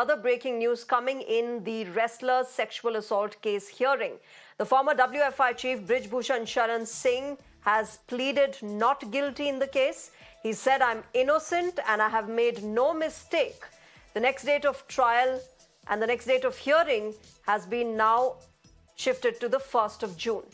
Other breaking news coming in the wrestler's sexual assault case hearing. The former WFI chief Brij Bhushan Sharan Singh has pleaded not guilty in the case. He said, "I'm innocent and I have made no mistake." The next date of trial and the next date of hearing has been now shifted to the 1st of June.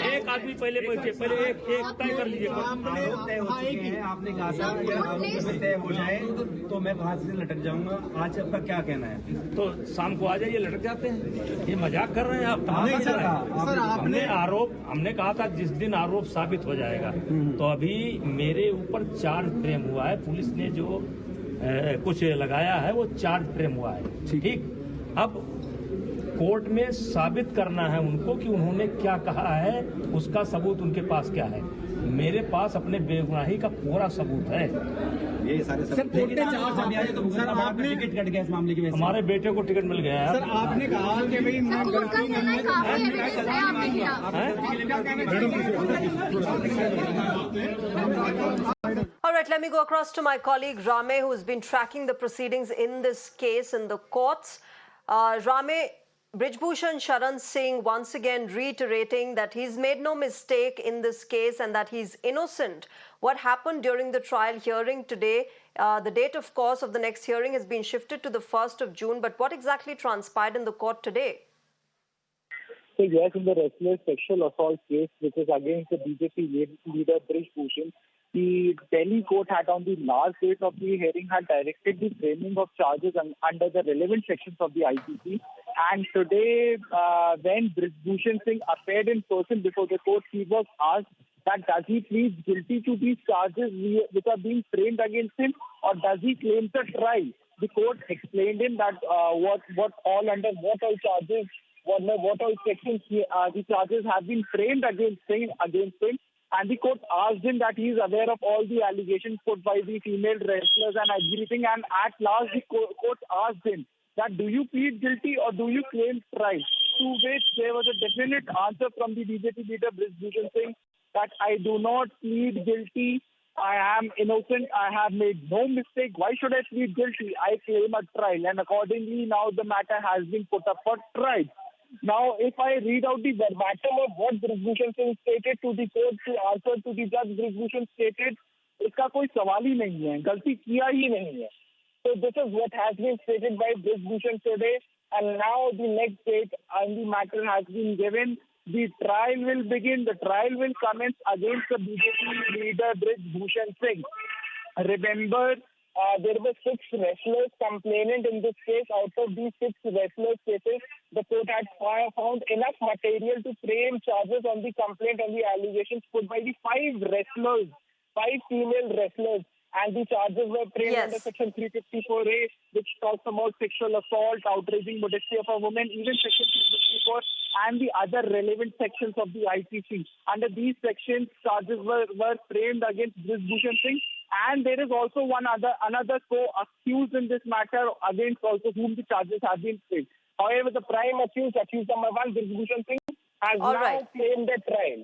एक आदमी पहले बैठे, पहले एक तय कर लीजिए। तय हो चुके हैं, आपने कहा था कि तय हो जाए तो मैं फांसी से लटक जाऊंगा। आज आपका क्या कहना है? तो शाम को आ जाइए, लटक जाते हैं। ये मजाक कर रहे हैं आप? हमने कहा था जिस दिन आरोप साबित हो जाएगा। तो अभी मेरे ऊपर चार्ज फ्रेम हुआ है। पुलिस ने जो कुछ लगाया है वो चार्ज फ्रेम हुआ है। ठीक, अब कोर्ट में साबित करना है उनको कि उन्होंने क्या कहा है, उसका सबूत उनके पास क्या है। मेरे पास अपने बेगुनाही का पूरा सबूत है। ये सारे सर आपने टिकट कट गया इस मामले की वजह से। हमारे बेटे को टिकट मिल गया है। सर आपने कहा कि भाई All right, let me go across to my colleague Rame, who's been tracking the proceedings in this case in the courts. Rame, Brij Bhushan Sharan Singh once again reiterating that he's made no mistake in this case and that he's innocent. What happened during the trial hearing today? The date, of course, of the next hearing has been shifted to the 1st of June. But what exactly transpired in the court today? So yes, in the wrestler's sexual assault case, which is against the BJP leader Brij Bhushan, the Delhi court had on the last date of the hearing had directed the framing of charges under the relevant sections of the IPC. And today, when Brij Bhushan Singh appeared in person before the court, he was asked that does he plead guilty to these charges which are being framed against him, or does he claim the trial? The court explained him that what all charges, what all sections the charges have been framed against him. And the court asked him that he is aware of all the allegations put by the female wrestlers and everything. And at last, the court asked him that do you plead guilty or do you claim trial? To which there was a definite answer from the BJP leader Brij Bhushan Singh that I do not plead guilty. I am innocent. I have made no mistake. Why should I plead guilty? I claim a trial. And accordingly, now the matter has been put up for trial. Now, if I read out the verbatim of what Brij Bhushan Singh stated to the court, to answer to the judge, Brij Bhushan stated, इसका कोई सवाल ही नहीं है, गलती किया ही नहीं है. So this is what has been stated by Brij Bhushan today, and now the next date and the matter has been given. The trial will begin. The trial will commence against the BJP leader Brij Bhushan Singh. Remember, there were 6 wrestlers complainant in this case. Out of these 6 wrestlers cases, the court had found enough material to frame charges on the complaint and the allegations put by the 5 wrestlers, 5 female wrestlers. And the charges were framed under Section 354A, which talks about sexual assault, outraging modesty of a woman, even Section 354, and the other relevant sections of the IPC. Under these sections, charges were framed against Brij Bhushan Singh. And there is also another co-accused in this matter against also whom the charges have been framed. However, the prime accused number 1, Brij Bhushan Singh, has now claimed the trial.